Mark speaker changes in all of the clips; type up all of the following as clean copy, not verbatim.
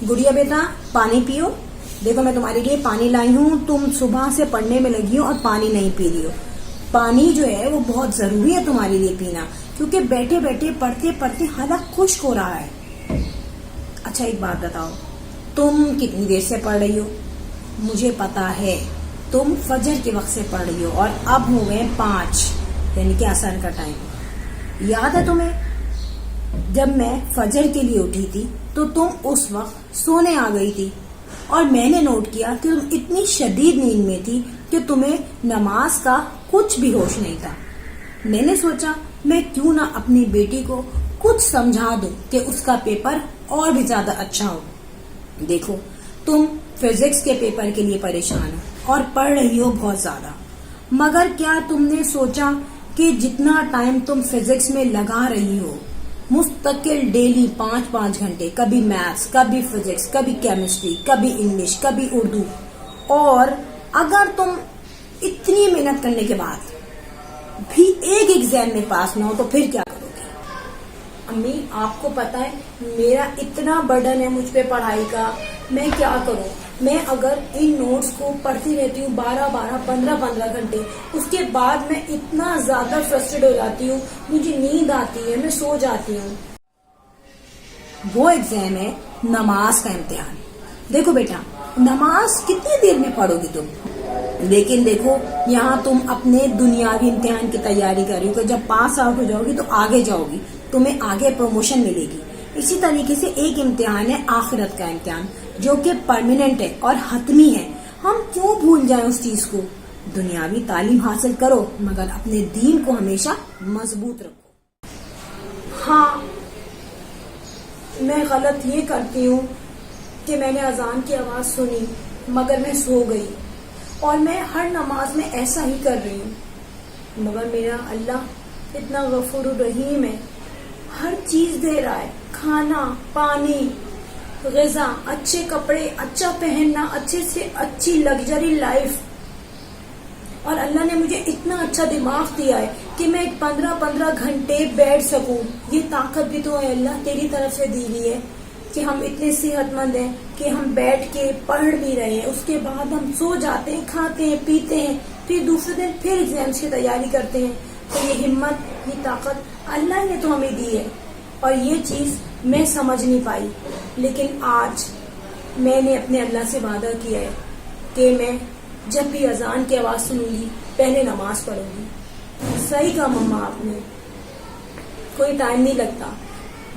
Speaker 1: गुड़िया बेटा पानी पियो। देखो मैं तुम्हारे लिए पानी लाई हूँ, तुम सुबह से पढ़ने में लगी हो और पानी नहीं पी रही हो। पानी जो है वो बहुत जरूरी है तुम्हारे लिए पीना, क्योंकि बैठे बैठे पढ़ते पढ़ते हालत खुश्क हो रहा है। अच्छा एक बात बताओ, तुम कितनी देर से पढ़ रही हो? मुझे पता है तुम फजर के वक्त से पढ़ रही हो और अब हो गए 5, यानी कि असर का टाइम। याद है तुम्हें जब मैं फजर के लिए उठी थी तो तुम उस वक्त सोने आ गई थी और मैंने नोट किया कि तुम इतनी शदीद नींद में थी कि तुम्हें नमाज का कुछ भी होश नहीं था। मैंने सोचा मैं क्यों ना अपनी बेटी को कुछ समझा दूं कि उसका पेपर और भी ज्यादा अच्छा हो। देखो तुम फिजिक्स के पेपर के लिए परेशान हो और पढ़ रही हो बहुत ज्यादा, मगर क्या तुमने सोचा कि जितना टाइम तुम फिजिक्स में लगा रही हो मुस्तकिल डेली 5-5 घंटे, कभी मैथ्स, कभी फिजिक्स, कभी केमिस्ट्री, कभी इंग्लिश, कभी उर्दू, और अगर तुम इतनी मेहनत करने के बाद भी एक एग्जाम में पास ना हो तो फिर क्या करोगे? अम्मी आपको पता है मेरा इतना बर्डन है मुझ पे पढ़ाई का, मैं क्या करूं? मैं अगर इन नोट्स को पढ़ती रहती हूँ 12-12, 15-15 घंटे, उसके बाद मैं इतना ज्यादा फ्रस्ट्रेट हो जाती हूँ, मुझे नींद आती है, मैं सो जाती हूँ। वो एग्जाम है नमाज का इम्तिहान। देखो बेटा नमाज कितनी देर में पढ़ोगी तुम, लेकिन देखो यहाँ तुम अपने दुनियावी इम्तिहान की तैयारी कर रही हो कि जब पास आउट हो जाओगी तो आगे जाओगी, तुम्हें आगे प्रमोशन मिलेगी। इसी तरीके से एक इम्तिहान है आखिरत का इम्तिहान, जो कि परमानेंट है और हतमी है। हम क्यों भूल जाएं उस चीज को? दुनियावी तालीम हासिल करो मगर अपने दीन को हमेशा मजबूत रखो। हाँ मैं गलत ये करती हूँ कि मैंने अजान की आवाज सुनी मगर मैं सो गई, और मैं हर नमाज में ऐसा ही कर रही हूँ, मगर मेरा अल्लाह इतना गफूर रहीम है, हर चीज दे रहा है, खाना, पानी, ग़िज़ा, अच्छे कपड़े, अच्छा पहनना, अच्छे से अच्छी लग्जरी लाइफ, और अल्लाह ने मुझे इतना अच्छा दिमाग दिया है कि मैं 15-15 घंटे बैठ सकूं। ये ताकत भी तो है अल्लाह तेरी तरफ से दी हुई है कि हम इतने सेहतमंद हैं कि हम बैठ के पढ़ भी रहे हैं, उसके बाद हम सो जाते हैं, खाते हैं, पीते हैं, फिर दूसरे दिन फिर एग्जाम्स की तैयारी करते हैं। तो ये हिम्मत, ये ताकत अल्लाह ने तो हमें दी है, और ये चीज मैं समझ नहीं पाई, लेकिन आज मैंने अपने अल्लाह से वादा किया है कि मैं जब भी अजान की आवाज सुनूंगी पहले नमाज पढ़ूंगी। सही कहा मम्मा आपने, कोई टाइम नहीं लगता,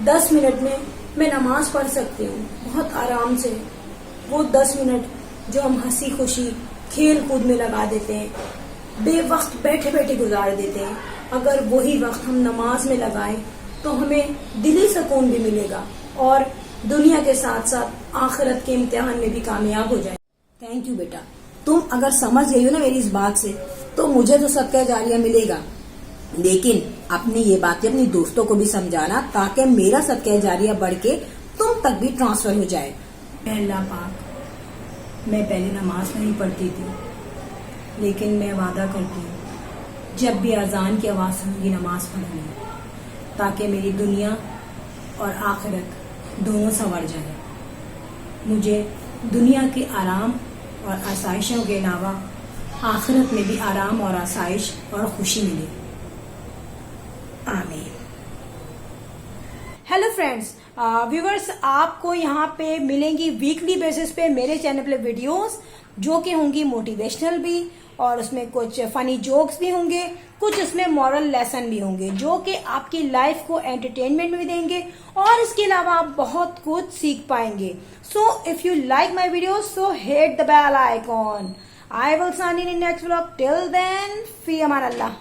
Speaker 1: 10 मिनट में मैं नमाज पढ़ सकती हूँ बहुत आराम से। वो 10 मिनट जो हम हंसी खुशी खेल कूद में लगा देते हैं, बेवक्त बैठे बैठे गुजार देते हैं, अगर वही वक्त हम नमाज में लगाएं तो हमें दिली सुकून भी मिलेगा और दुनिया के साथ साथ आखिरत के इम्तिहान में भी कामयाब हो जाए। थैंक यू बेटा, तुम अगर समझ गई हो ना मेरी इस बात से तो मुझे तो सदका जारिया मिलेगा, लेकिन अपनी ये बातें अपनी दोस्तों को भी समझाना ताकि मेरा सदका जारिया बढ़ के तुम तक भी ट्रांसफर हो जाए। अल्लाह पाक, मैं पहले नमाज नहीं पढ़ती थी, लेकिन मैं वादा करती हूँ जब भी अजान की आवाज सुनूंगी नमाज पढ़ूंगी, ताकि मेरी दुनिया और आखिरत दोनों संवर जाए। मुझे दुनिया के आराम और आसाइशों के अलावा आखिरत में भी आराम और आसाइश और खुशी मिले। आमीन। हेलो फ्रेंड्स, व्यूवर्स, आपको यहाँ पे मिलेंगी वीकली बेसिस पे मेरे चैनल पे वीडियोस जो कि होंगी मोटिवेशनल भी, और उसमें कुछ फनी जोक्स भी होंगे, कुछ उसमें मॉरल लेसन भी होंगे जो कि आपकी लाइफ को एंटरटेनमेंट भी देंगे, और इसके अलावा आप बहुत कुछ सीख पाएंगे। So if you like my video so hit the bell icon. I will sign in next vlog. Till then, fi aman Allah.